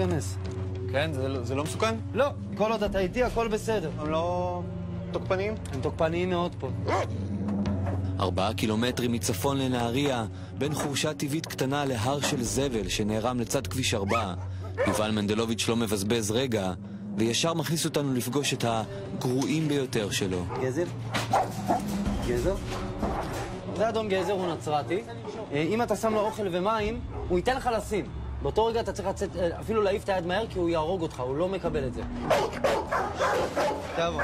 תיכנס. כן? זה לא מסוכן? לא, כל עוד אתה איתי, הכל בסדר. הם לא תוקפניים? הם תוקפניים מאוד פה. 4 קילומטרים מצפון לנהריה, בין חורשה טבעית קטנה להר של זבל שנערם לצד כביש 4. יובל מנדלוביץ' לא מבזבז רגע, וישר מכניס אותנו לפגוש את הגרועים ביותר שלו. גזר? גזר? זה אדון גזר, הוא נצרתי. אם אתה שם לו אוכל ומים, הוא ייתן לך לשים. באותו רגע אתה צריך לצאת, אפילו להעיף את היד מהר, כי הוא יהרוג אותך, הוא לא מקבל את זה. תבוא.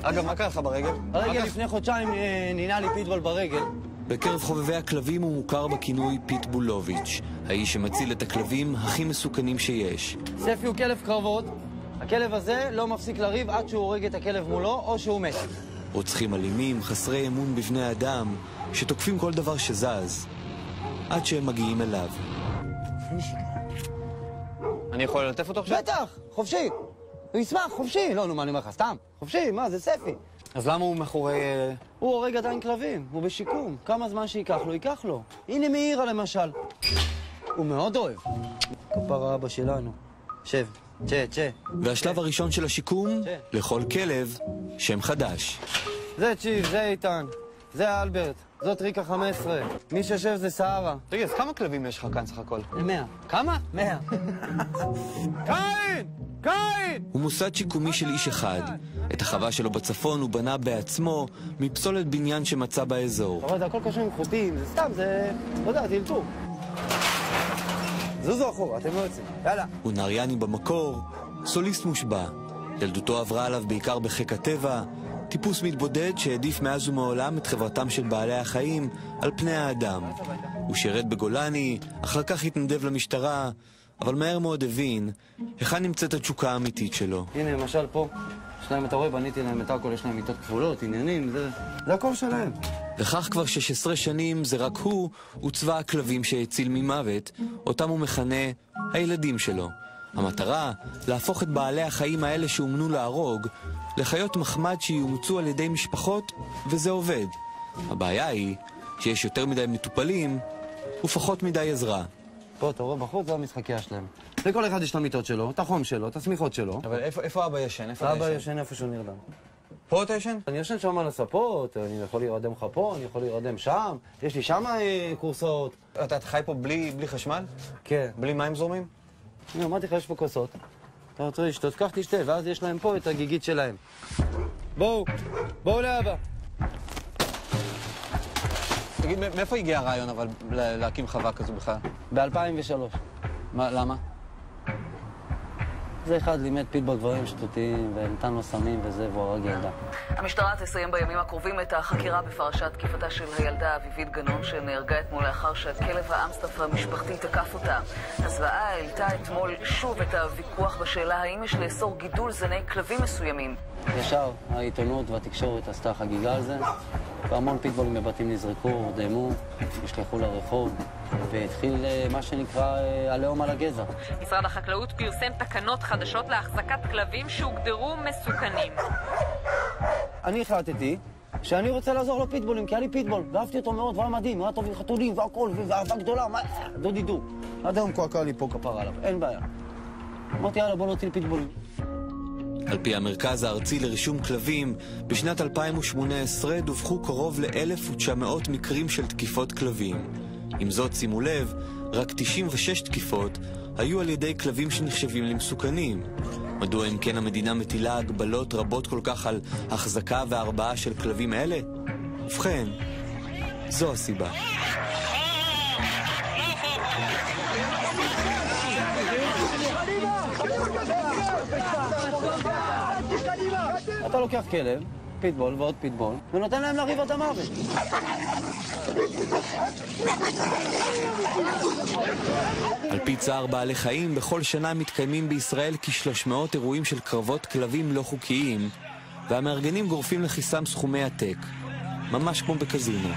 אגב, מה קרה לך ברגל? הרגל לפני חודשיים נינה לי פיטבול ברגל. בקרב חובבי הכלבים הוא מוכר בכינוי פיטבולוביץ', האיש שמציל את הכלבים הכי מסוכנים שיש. ספי הוא כלב קרבות. הכלב הזה לא מפסיק לריב עד שהוא הורג את הכלב מולו או שהוא מת. רוצחים אלימים, חסרי אמון בבני אדם, שתוקפים כל דבר שזז, עד שהם מגיעים אליו. אני יכול ללטף אותו עכשיו? בטח, חופשי. הוא ישמח, חופשי. לא, נו, מה אני אומר לך? סתם. חופשי, מה? זה ספי. אז למה הוא מאחורי... הוא הורג עדיין כלבים, הוא בשיקום. כמה זמן שייקח לו, ייקח לו. הנה מאירה למשל. הוא מאוד אוהב. כפרה אבא שלנו. שב, צ'ה. והשלב הראשון של השיקום, לכל כלב, שם חדש. זה צ'יב, זה איתן, זה אלברט, זאת ריקה 15. מי שיושב זה סערה. תגיד, אז כמה כלבים יש לך כאן סך הכל? 100. כמה? 100. קין! קין! הוא מוסד שיקומי של איש אחד. את החווה שלו בצפון הוא בנה בעצמו מפסולת בניין שמצא באזור. אבל זה הכל קשור עם חוטים, זה סתם, זה... לא יודע, תלתו. זוזו אחורה, אתם לא יוצאים. יאללה. הוא נהריאני במקור, סוליסט מושבע. ילדותו עברה עליו בעיקר בחיק הטבע, טיפוס מתבודד שהעדיף מאז ומעולם את חברתם של בעלי החיים על פני האדם. הוא שירת בגולני, אחר כך התנדב למשטרה, אבל מהר מאוד הבין היכן נמצאת התשוקה האמיתית שלו. הנה, למשל פה, יש להם, אתה רואה, בניתי להם את הכל, יש להם מיטות כפולות, עניינים, זה הכל שלהם. וכך כבר 16 שנים זה רק הוא וצבא הכלבים שהציל ממוות, אותם הוא מכנה הילדים שלו. המטרה, להפוך את בעלי החיים האלה שאומנו להרוג, לחיות מחמד שיומצאו על ידי משפחות, וזה עובד. הבעיה היא שיש יותר מדי מטופלים ופחות מדי עזרה. פה, אתה רואה, בחוץ זה המשחקיה שלהם. לכל אחד יש את המיטות שלו, את החום שלו, את הסמיכות שלו. אבל איפה אבא ישן? איפה אתה ישן? אבא ישן איפה שהוא נרדם. פה אתה ישן? אני ישן שם על הספות, אני יכול להירדם לך פה, אני יכול להירדם שם. יש לי שם קורסאות. אתה חי פה בלי חשמל? כן. בלי מים זורמים? אני אמרתי לך, יש פה כוסות. אתה רוצה לשתות, קח תשתה, ואז יש להם פה את הגיגית שלהם. בואו לאבא. תגיד, מאיפה הגיע הרעיון אבל להקים חווה כזו בכלל? ב-2003. למה? זה אחד לימד פיטבול דברים שטותיים, ונתן לו סמים וזה, והוא הרג ילדה. המשטרה תסיים בימים הקרובים את החקירה בפרשת תקיפתה של הילדה אביבית גנון, שנהרגה אתמול לאחר שהכלב האמסטף המשפחתי תקף אותה. הזוועה העלתה אתמול שוב את הוויכוח בשאלה האם יש לאסור גידול זני כלבים מסוימים. ישר, העיתונות והתקשורת עשתה חגיגה על זה, והמון פיטבולים בבתים נזרקו, הורדמו, נשלחו לרחוב, והתחיל מה שנקרא הלאום על הגזע. משרד החקלאות פרסם תקנות חדשות להחזקת כלבים שהוגדרו מסוכנים. אני החלטתי שאני רוצה לעזור לפיטבולים, כי היה לי פיטבול, ואהבתי אותו מאוד, והיה מדהים, היה טוב עם חתולים והכל, ואהבה גדולה, דודי דו. עד היום קועקע לי פה כפרה עליו, אין בעיה. אמרתי, יאללה, בוא נוציא פיטבולים. על פי המרכז הארצי לרישום כלבים, בשנת 2018 דווחו קרוב ל-1,900 מקרים של תקיפות כלבים. עם זאת, שימו לב, רק 96 תקיפות היו על ידי כלבים שנחשבים למסוכנים. מדוע אם כן המדינה מטילה הגבלות רבות כל כך על החזקה והרבעה של כלבים אלה? ובכן, זו הסיבה. אתה לוקח כלב, פיטבול ועוד פיטבול, ונותן להם לריב עד המוות. על פי צער בעלי חיים, בכל שנה מתקיימים בישראל כ-300 אירועים של קרבות כלבים לא חוקיים, והמארגנים גורפים לכיסם סכומי עתק, ממש כמו בקזינו.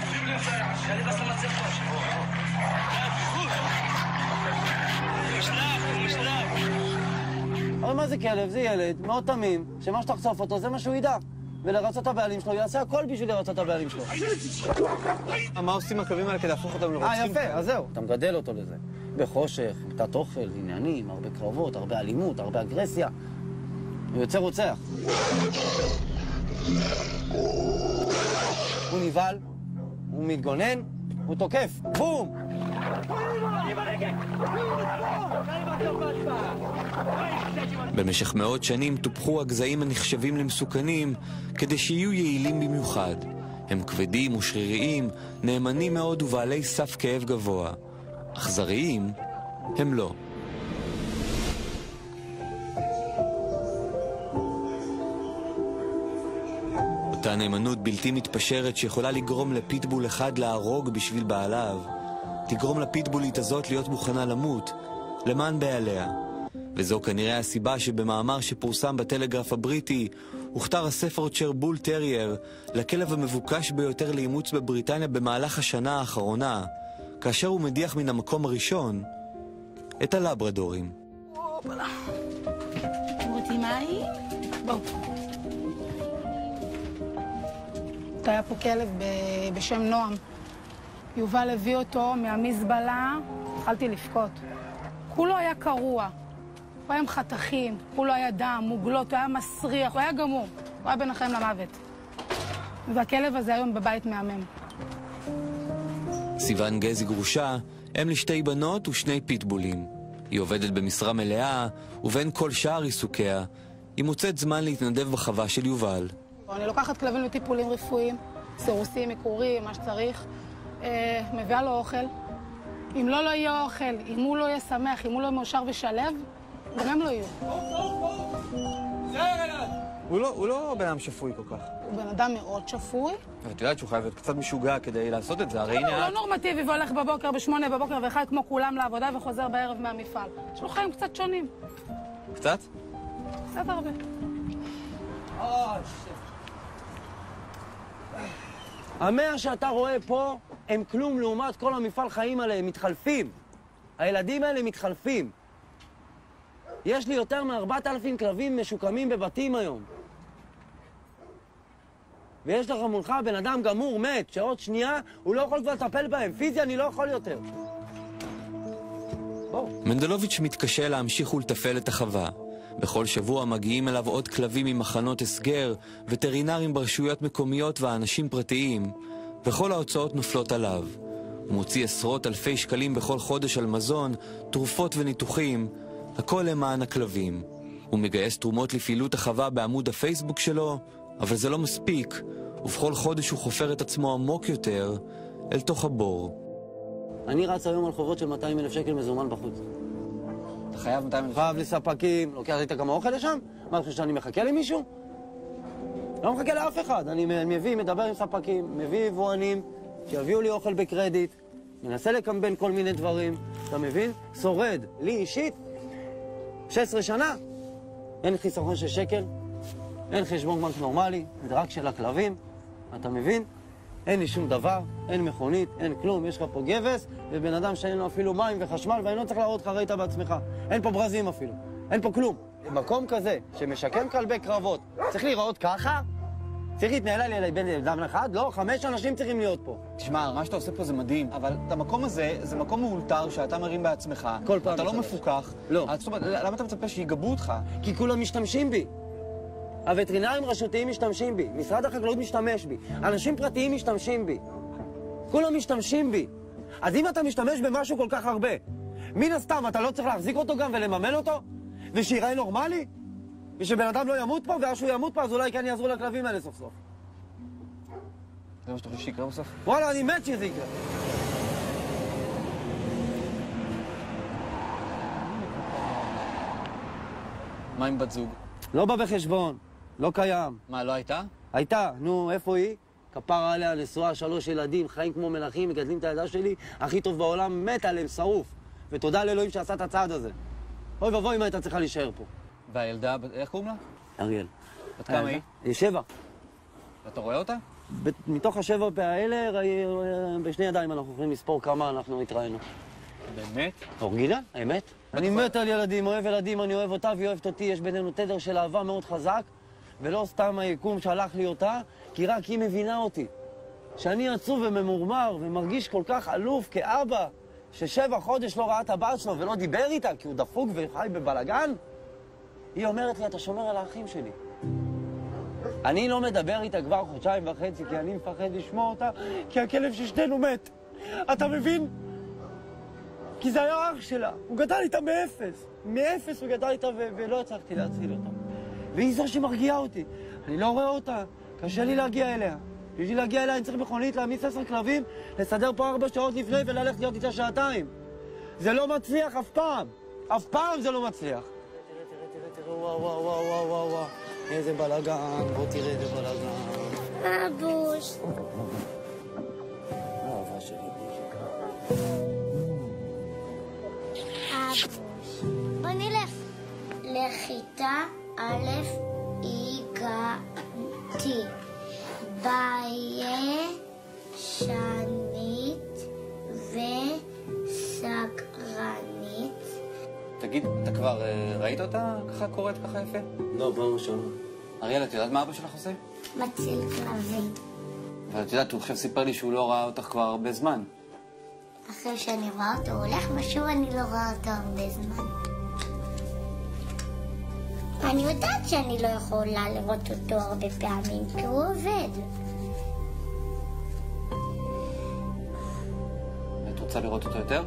אבל מה זה כלב? זה ילד מאוד תמים, שמה שתחשוף אותו זה מה שהוא ידע. ולרצות הבעלים שלו, יעשה הכל בשביל לרצות הבעלים שלו. מה עושים הכלבים האלה כדי להפוך אותם לרוצחים? יפה, אז זהו. אתה מגדל אותו לזה. הרבה חושך, תת אוכל, עניינים, הרבה קרבות, הרבה אלימות, הרבה אגרסיה. הוא יוצא רוצח. הוא נבהל, הוא מתגונן, הוא תוקף. בום! במשך מאות שנים טופחו הגזעים הנחשבים למסוכנים כדי שיהיו יעילים במיוחד. הם כבדים ושריריים, נאמנים מאוד ובעלי סף כאב גבוה. אכזריים הם לא. אותה נאמנות בלתי מתפשרת שיכולה לגרום לפיטבול אחד להרוג בשביל בעליו, תגרום לפיטבולית הזאת להיות מוכנה למות למען בעליה. וזו כנראה הסיבה שבמאמר שפורסם בטלגרף הבריטי הוכתר הספר צ'ר בול טרייר לכלב המבוקש ביותר לאימוץ בבריטניה במהלך השנה האחרונה, כאשר הוא מדיח מן המקום הראשון את הלברדורים. מוטי מאי? בואו. היה פה כלב בשם נועם. יובל הביא אותו מהמזבלה, התחלתי לבכות. כולו היה קרוע, הוא היה עם חתכים, כולו היה דם, מוגלות, הוא היה מסריח, הוא היה גמור. הוא היה בין החיים למוות. והכלב הזה היום בבית מהמם. סיוון גזי גרושה, אם לשתי בנות ושני פיטבולים. היא עובדת במשרה מלאה, ובין כל שאר עיסוקיה, היא מוצאת זמן להתנדב בחווה של יובל. אני לוקחת כלבים לטיפולים רפואיים, סירוסים, עיקורים, מה שצריך, מביאה לו אוכל. אם לא יהיה אוכל, אם הוא לא יהיה שמח, אם הוא לא מאושר ושלב, גם הם לא יהיו. הוא לא בן אדם שפוי כל כך. הוא בן אדם מאוד שפוי. ואת יודעת שהוא חייב להיות קצת משוגע כדי לעשות את זה, הרי הנה... הוא לא נורמטיבי והולך בבוקר ב8 בבוקר וחי כמו כולם לעבודה וחוזר בערב מהמפעל. יש לו חיים קצת שונים. קצת? קצת הרבה. המאה שאתה רואה פה הם כלום לעומת כל המפעל חיים עליהם, מתחלפים. הילדים האלה מתחלפים. יש לי יותר מ4,000 כלבים משוקמים בבתים היום. ויש לך מולך בן אדם גמור, מת, שעוד שנייה הוא לא יכול כבר לטפל בהם. פיזי אני לא יכול יותר. בואו. מנדלוביץ' מתקשה להמשיך ולטפל את החווה. בכל שבוע מגיעים אליו עוד כלבים ממחנות הסגר, וטרינרים ברשויות מקומיות ואנשים פרטיים, וכל ההוצאות נופלות עליו. הוא מוציא עשרות אלפי שקלים בכל חודש על מזון, תרופות וניתוחים, הכל למען הכלבים. הוא מגייס תרומות לפעילות החווה בעמוד הפייסבוק שלו, אבל זה לא מספיק, ובכל חודש הוא חופר את עצמו עמוק יותר אל תוך הבור. אני רץ היום על חובות של 200,000 שקל מזומן בחוץ. אתה חייב 200,000. חייב לספקים, לוקח לי כמה אוכל לשם? מה, אני חושב שאני מחכה למישהו? לא מחכה לאף אחד. אני מביא, מדבר עם ספקים, מביא יבואנים, שיביאו לי אוכל בקרדיט, מנסה לקמבן כל מיני דברים, אתה מבין? שורד. לי אישית, 16 שנה, אין חיסכון של שקל, אין חשבון בנק נורמלי, זה רק של הכלבים, אתה מבין? אין לי שום דבר, אין מכונית, אין כלום, יש לך פה גבס, ובן אדם שאין לו אפילו מים וחשמל, ואני לא צריך להראות לך ראית בעצמך. אין פה ברזים אפילו, אין פה כלום. במקום כזה, שמשקם כלבי קרבות, צריך להיראות ככה? צריך להתנהל על בן אדם אחד? לא, 5 אנשים צריכים להיות פה. תשמע, מה שאתה עושה פה זה מדהים, אבל את המקום הזה, זה מקום מאולתר שאתה מרים בעצמך. כל פעם אתה לא מחדש. מפוקח. לא. זאת אומרת, למה אתה מצפה שיגבו אותך? כי כולם משתמשים בי. הווטרינרים רשותיים משתמשים בי, משרד החקלאות משתמש בי, אנשים פרטיים משתמשים בי. כולם משתמשים בי. אז אם אתה משתמש במשהו כל כך הרבה, מן הסתם אתה לא צריך להחזיק אותו גם ולממן אותו? ושיראה נורמלי? ושבן אדם לא ימות פה, ואז שהוא ימות פה, אז אולי כן יעזרו לכלבים האלה סוף סוף. זה מה שאתה חושב שיקרה בסוף? וואלה, אני מת שזה יקרה. מה עם בת זוג? לא בא בחשבון, לא קיים. מה, לא הייתה? הייתה, נו, איפה היא? כפרה עליה, נשואה, 3 ילדים, חיים כמו מלכים, מגדלים את הילדה שלי, הכי טוב בעולם, מת עליהם, שרוף. ותודה לאלוהים שעשה את הצעד הזה. אוי ובואי מה הייתה צריכה להישאר פה. והילדה, איך קוראים לה? אריאל. בת כמה היא? 7. אתה רואה אותה? מתוך 7 האלה, בשני ידיים אנחנו יכולים לספור כמה אנחנו התראינו. באמת? אורגינל, האמת. אני מת על ילדים, אוהב ילדים, אני אוהב אותה והיא אוהבת אותי, יש בינינו תדר של אהבה מאוד חזק, ולא סתם היקום שלח לי אותה, כי רק היא מבינה אותי. שאני עצוב וממורמר ומרגיש כל כך אלוף כאבא, ש7 חודש לא ראה את הבת שלו ולא דיבר איתה כי הוא דפוק וחי בבלגן? היא אומרת לי, אתה שומר על האחים שלי. אני לא מדבר איתה כבר 1.5 חודשים, כי אני מפחד לשמוע אותה, כי הכלב של שתינו מת. אתה מבין? כי זה היה אח שלה. הוא גדל איתה מאפס. מאפס הוא גדל איתה ולא הצלחתי להציל אותה. והיא זו שמרגיעה אותי. אני לא רואה אותה. קשה לי להגיע אליה. בשביל להגיע אליה אני צריך מכונית להעמיס 10 כלבים, לסדר פה 4 שעות לפני וללכת להיות איתה 2 שעתיים. זה לא מצליח אף פעם. אף פעם זה לא מצליח. תראה, וואו, וואו, וואו, וואו, וואו, וואו. איזה בלגן, בוא תראה איזה בלגן. אבוש. אהבה שלי. אבוש. בוא נלך. לכיתה א' הגעתי. ביישנית וסקרנית. תגיד, אתה כבר ראית אותה ככה קוראת ככה יפה? לא, פעם ראשונה. אריאל, את יודעת מה אבא שלך עושה? מציל כלבים. אבל את יודעת, הוא עכשיו סיפר לי שהוא לא ראה אותך כבר הרבה זמן. אחרי שאני רואה אותו הולך משהו, אני לא רואה אותו הרבה זמן. אני יודעת שאני לא יכולה לראות אותו הרבה פעמים, כי הוא עובד. את רוצה לראות אותו יותר?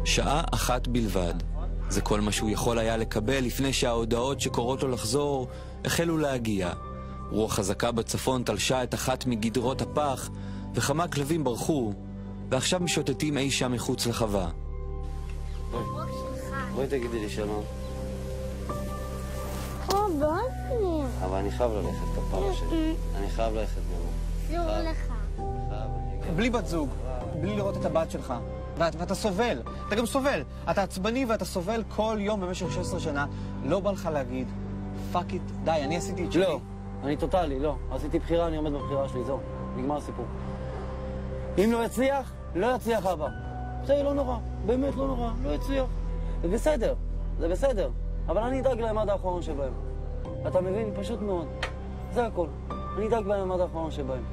שעה אחת בלבד. זה כל מה שהוא יכול היה לקבל לפני שההודעות שקוראות לו לחזור החלו להגיע. רוח חזקה בצפון תלשה את אחת מגדרות הפח, וכמה כלבים ברחו, ועכשיו משוטטים אי שם מחוץ לחווה. בואי תגידי לי שלום. בואי. אבל אני חייב ללכת כפרה שלי. אני חייב ללכת גם. זור לך. בלי בת זוג, בלי לראות את הבת שלך. ואתה סובל, אתה גם סובל. אתה עצבני ואתה סובל כל יום במשך 16 שנה. לא בא לך להגיד, פאק איט, די, אני עשיתי את שלי. לא, אני טוטלי, לא. עשיתי בחירה, אני עומד בבחירה שלי, זהו. נגמר הסיפור. אם לא יצליח, לא יצליח אבא. זה לא נורא, באמת לא נורא, לא יצליח. זה בסדר, זה בסדר. אבל אני אדאג להם עד האחרון שבהם. אתה מבין? פשוט מאוד. זה הכל. אני אדאג להם עד האחרון שבהם.